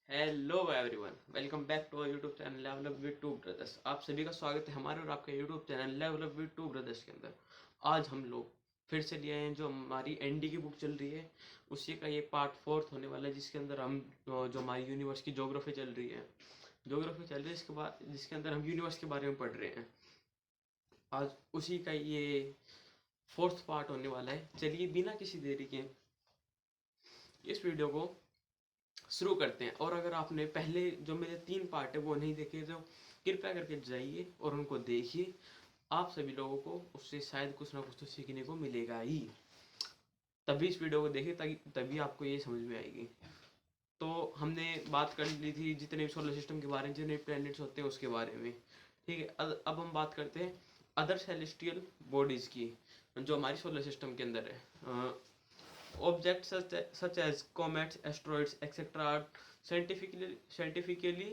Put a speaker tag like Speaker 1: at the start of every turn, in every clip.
Speaker 1: Hello everyone, welcome back to YouTube channel level up with two brothers. आप सभी का स्वागत है हमारे और आपके YouTube channel level up with two brothers के अंदर। आज हम लोग फिर से लिए हैं जो हमारी एनडी की बुक चल रही है, उसी का ये पार्ट फोर्थ होने वाला है, जिसके अंदर हम जो हमारी यूनिवर्स की ज्योग्राफी चल रही है, इसके बाद जिसके अंदर हम यूनिवर्स के बारे में पढ़ रहे हैं। आज उसी का ये फोर्थ पार्ट होने वाला है। चलिए बिना किसी देरी के इस वीडियो को शुरू करते हैं। और अगर आपने पहले जो मेरे 3 पार्ट है वो नहीं देखे तो कृपया करके जाइए और उनको देखिए। आप सभी लोगों को उससे शायद कुछ ना कुछ तो सीखने को मिलेगा ही। तभी इस वीडियो को देखिए ताकि तभी आपको ये समझ में आएगी। तो हमने बात कर ली थी जितने भी सोलर सिस्टम के बारे में, जितने प्लैनेट्स होते हैं उसके बारे में। ठीक है, अब हम बात करते हैं अदर सेलेस्टियल बॉडीज की जो हमारी सोलर सिस्टम के अंदर है। Objects such as comets, asteroids, etc. are scientifically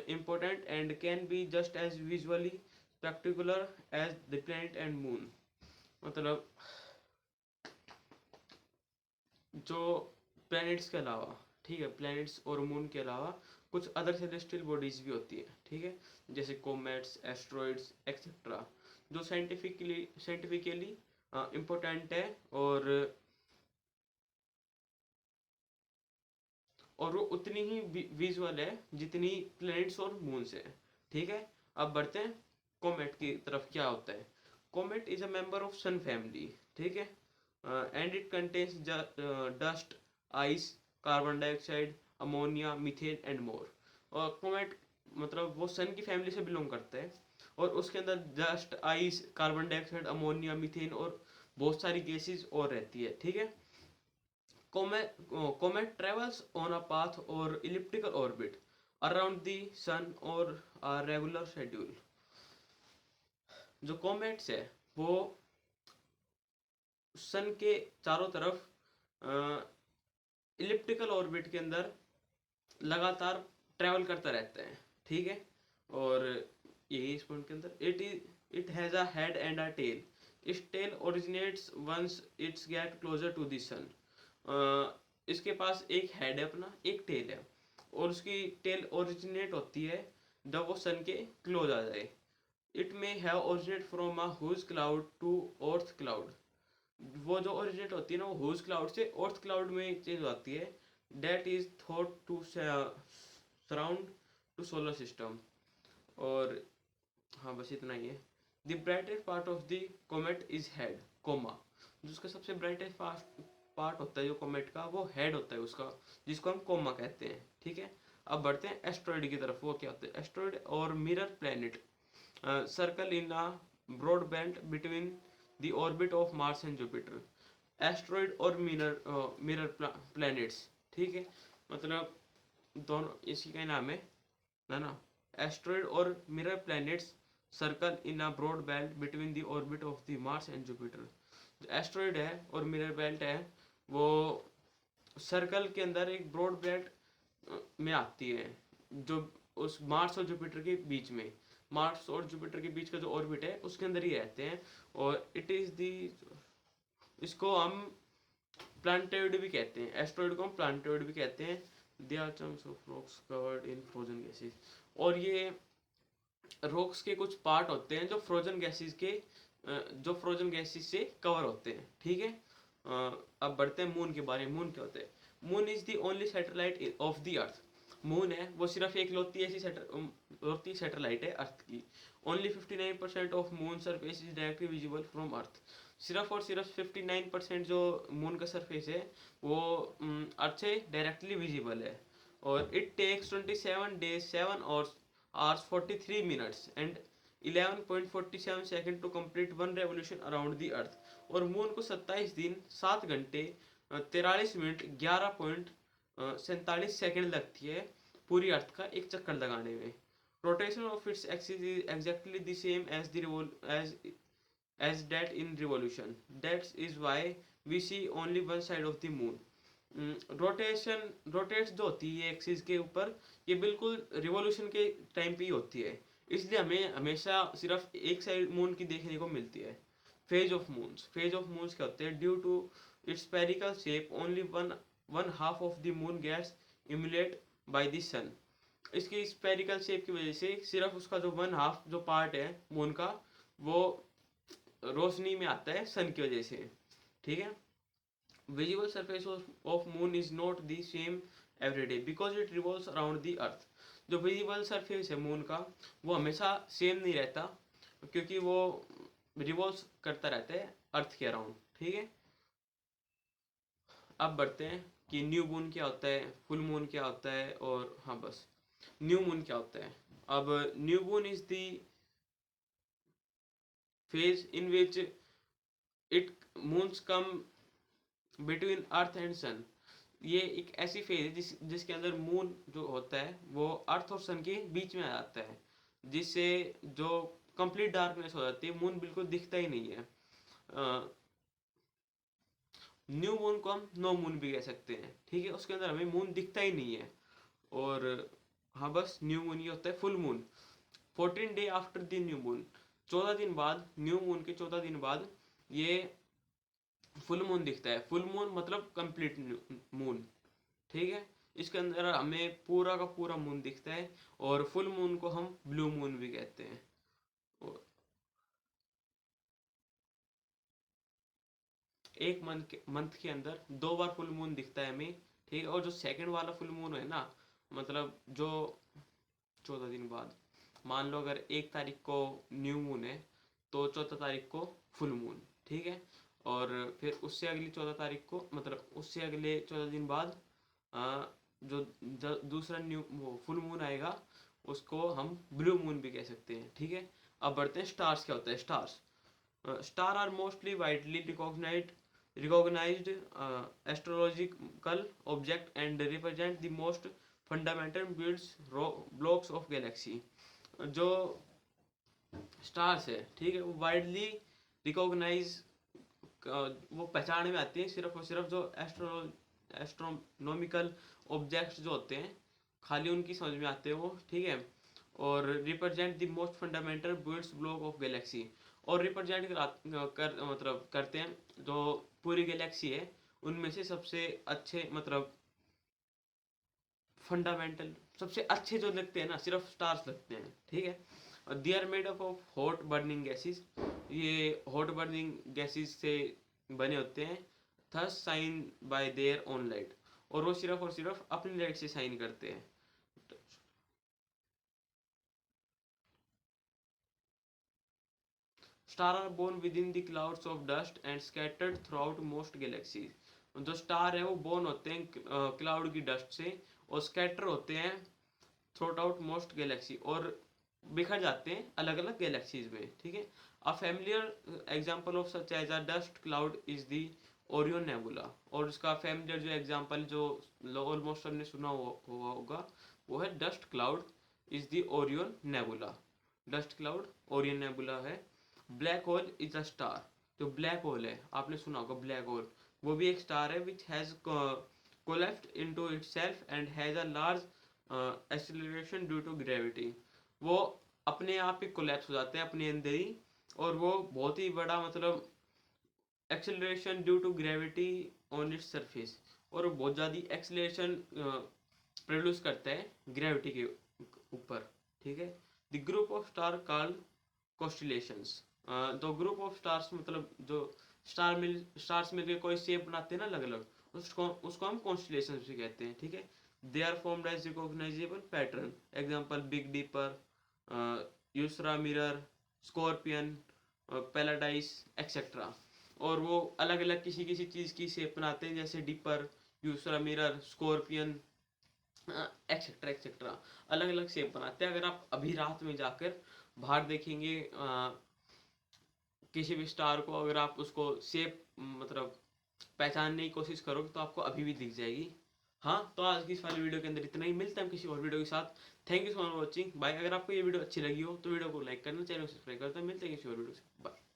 Speaker 1: important and can be just as visually spectacular as the planet and moon. मतलब जो प्लैनेट्स के अलावा, ठीक है, प्लैनेट्स और मून के अलावा कुछ अदर सेलेस्टियल बॉडीज भी होती है, ठीक है, जैसे कोमेट्स, एस्ट्रॉइड्स एक्सेट्रा, जो साइंटिफिकली इम्पोर्टेंट है और वो उतनी ही विजुअल है जितनी प्लैनेट्स और मून से है। ठीक है, अब बढ़ते हैं कोमेट की तरफ। क्या होता है comet? Is a member of sun family, ठीक है, and it contains dust, ice, carbon dioxide, ammonia, methane and more. और कोमेट मतलब वो सन की फैमिली से बिलोंग करता है और उसके अंदर dust, ice, carbon dioxide, ammonia, methane और बहुत सारी गैसेज और रहती है। ठीक है, comet travels on a path or elliptical orbit around the sun or a regular schedule. जो कॉमेट्स है वो सन के चारों तरफ इलिप्टिकल ऑर्बिट के अंदर लगातार ट्रेवल करता रहता है। ठीक है, और यही इस पॉइंट के अंदर it has a head and a tail. इस tail originates once it's get closer to the sun. इसके पास एक हेड है अपना, एक टेल है, और उसकी टेल ओरिजिनेट होती है जब वो सन के क्लोज आ जाए। It may have originate from a huge cloud to earth cloud. वो जो ओरिजिनेट होती है ना, वो हुज क्लाउड से अर्थ क्लाउड में चेंज होती है। That is thought to surround to solar system. और हाँ, बस इतना ही है। The brightest part of the comet is head, coma. जो उसका सबसे ब्राइटेस्ट पार्ट होता है जो कोमेट का, वो हेड होता है उसका, जिसको हम कोमा कहते हैं। ठीक है, अब बढ़ते हैं एस्ट्रॉइड की तरफ। वो क्या होता है? एस्ट्रॉइड और minor planet circle in a broad band between the orbit of Mars and Jupiter. Asteroid और मिरर प्लैनेट्स, ठीक है, मतलब दोनों इसी का ही नाम है ना। एस्ट्रॉइड और minor planets circle in a broad belt between the orbit of the Mars and Jupiter. जो एस्ट्रॉइड है और मिरर बेल्ट है वो सर्कल के अंदर एक ब्रॉड बेल्ट में आती है, जो उस मार्स और जुपिटर के बीच में, मार्स और जुपिटर के बीच का जो ऑर्बिट है उसके अंदर ही रहते हैं। और इट इज दी, इसको हम प्लांटोइड भी कहते हैं, एस्ट्रॉइड को हम प्लांटोइड भी कहते हैं। They are chunks of rocks covered in frozen gases. और ये रॉक्स के कुछ पार्ट होते हैं जो फ्रोजन गैसेस से कवर होते हैं। ठीक है, अब बढ़ते हैं मून के बारे में। मून क्या होता है? Moon is the only satellite of the earth. Moon है वो सिर्फ एक लौती ऐसी सैटेलाइट है अर्थ की। Only 59% of moon surface is directly visible from earth. सिर्फ और सिर्फ 59% जो मून का सरफेस है वो अर्थ से डायरेक्टली विजिबल है। और it takes 27 days 7 hours 43 minutes and 11.47 seconds to complete one revolution around the earth। और मून को 27 दिन 7 घंटे 43 मिनट 11.47 लगती है पूरी अर्थ का एक चक्कर लगाने में। Rotation of its axis is exactly the same as as that in revolution। That is why we see only one side of the moon। Rotates जो होती है एक्सिस के ऊपर, ये बिल्कुल रिवॉल्यूशन के टाइम पे ही होती है, इसलिए हमें हमेशा सिर्फ एक साइड मून की देखने को मिलती है। फेज ऑफ मून्स क्या होते हैं? Due to its spherical shape only one one half of the moon gets इम्यूलेट बाय द सन। इसकी स्पेरिकल शेप की वजह से सिर्फ उसका जो वन हाफ जो पार्ट है मून का, वो रोशनी में आता है सन की वजह से, ठीक है। Visible surface of moon is not the same every day because it revolves around the earth. जो विजिबल सरफेस है मून का वो हमेशा सेम नहीं रहता, क्योंकि वो रिवॉल्व करता रहता है अर्थ के अराउंड, ठीक है। अब बढ़ते हैं कि न्यू मून क्या होता है, फुल मून क्या होता है, और हाँ बस न्यू मून क्या होता है। अब new moon is the phase in which it moons come between earth and sun. ये एक ऐसी फेज है जिसके अंदर मून जो होता है वो अर्थ और सन के बीच में आ जाता है, जिससे जो कंप्लीट डार्कनेस हो जाती है, मून बिल्कुल दिखता ही नहीं है। न्यू मून को हम नो मून भी कह सकते हैं, ठीक है, उसके अंदर हमें मून दिखता ही नहीं है। और हाँ बस न्यू मून ये होता है full moon. 14 day after the new moon, 14 दिन बाद, न्यू मून के 14 दिन बाद ये फुल मून दिखता है। फुल मून मतलब कंप्लीट मून, ठीक है। इसके अंदर हमें पूरा का पूरा मून दिखता है, और फुल मून को हम ब्लू मून भी कहते हैं। और एक मंथ के अंदर 2 बार फुल मून दिखता है हमें, ठीक है। और जो सेकंड वाला फुल मून है ना, मतलब जो 14 दिन बाद, मान लो अगर 1 तारीख को न्यू मून है तो 14 तारीख को फुल मून, ठीक है। और फिर उससे अगली 14 तारीख को, मतलब उससे अगले 14 दिन बाद जो दूसरा न्यू वो फुल मून आएगा उसको हम ब्लू मून भी कह सकते हैं, ठीक है। अब बढ़ते हैं स्टार्स क्या होता है। Stars, star are mostly widely recognized astrological object and represent the most fundamental blocks of galaxy। जो स्टार्स है, ठीक है, वो वाइडली रिकॉग्नाइज, वो पहचान में आती है सिर्फ और सिर्फ जो एस्ट्रोनॉमिकल ऑब्जेक्ट्स जो होते हैं, खाली उनकी समझ में आते हैं वो, ठीक है। और represent the most fundamental building block of Galaxy, और रिप्रेजेंट मतलब करते हैं जो पूरी गैलेक्सी है उनमें से सबसे अच्छे, मतलब फंडामेंटल सबसे अच्छे जो लगते हैं ना, सिर्फ स्टार्स लगते हैं, ठीक है। They are made up of hot burning gases, ये हॉट बर्निंग गैसेस से बने होते हैं। Thus shine by their own light, और वो सिर्फ अपनी लाइट से साइन करते हैं। Star are born within the clouds of dust and scattered throughout most galaxies. जो स्टार है वो बोर्न होते हैं क्लाउड की डस्ट से, और स्कैटर होते हैं थ्रू आउट मोस्ट गैलेक्सी, और बिखर जाते हैं अलग अलग गैलेक्सीज में, ठीक है। A familiar example of such as a dust cloud is the Orion nebula, और इसका फैमिलियर जो एग्जांपल जो ऑलमोस्ट सबने सुना हुआ होगा वो है dust cloud is the Orion nebula. Dust cloud Orion nebula है। Black hole is a star, जो ब्लैक होल है आपने सुना होगा ब्लैक होल, वो भी एक स्टार है which has collapsed into itself and has a large acceleration due to gravity। वो अपने आप ही कोलैप्स हो जाते हैं अपने अंदर ही, और वो बहुत ही बड़ा, मतलब acceleration due to gravity on its surface, और बहुत ज़्यादा एक्सेलरेशन प्रोड्यूस करता है ग्रेविटी के ऊपर, ठीक है। The group of star called constellations, तो ग्रुप ऑफ स्टार्स मतलब जो स्टार्स मिलकर कोई शेप बनाते हैं ना अलग अलग, उसको हम कॉन्स्टिलेशंस भी कहते हैं, ठीक है। They are formed as recognizable pattern, example Big Dipper, यूसरा मिरर, स्कॉर्पियन, पैराडाइस एक्सेट्रा। और वो अलग अलग किसी किसी चीज़ की शेप बनाते हैं, जैसे डिपर, यूसरा मिरर, स्कॉर्पियन, एक्सेट्रा एक्सेट्रा, अलग अलग शेप बनाते हैं। अगर आप अभी रात में जाकर बाहर देखेंगे किसी भी स्टार को, अगर आप उसको शेप मतलब पहचानने की कोशिश करोगे तो आपको अभी भी दिख जाएगी। हाँ, तो आज की इस वाली वीडियो के अंदर इतना ही, मिलता है हम किसी और वीडियो के साथ। Thank you so much for watching, bye. अगर आपको ये वीडियो अच्छी लगी हो तो वीडियो को लाइक करना, चैनल को सब्सक्राइब करना, मिलते हैं किसी और वीडियो से, बाय।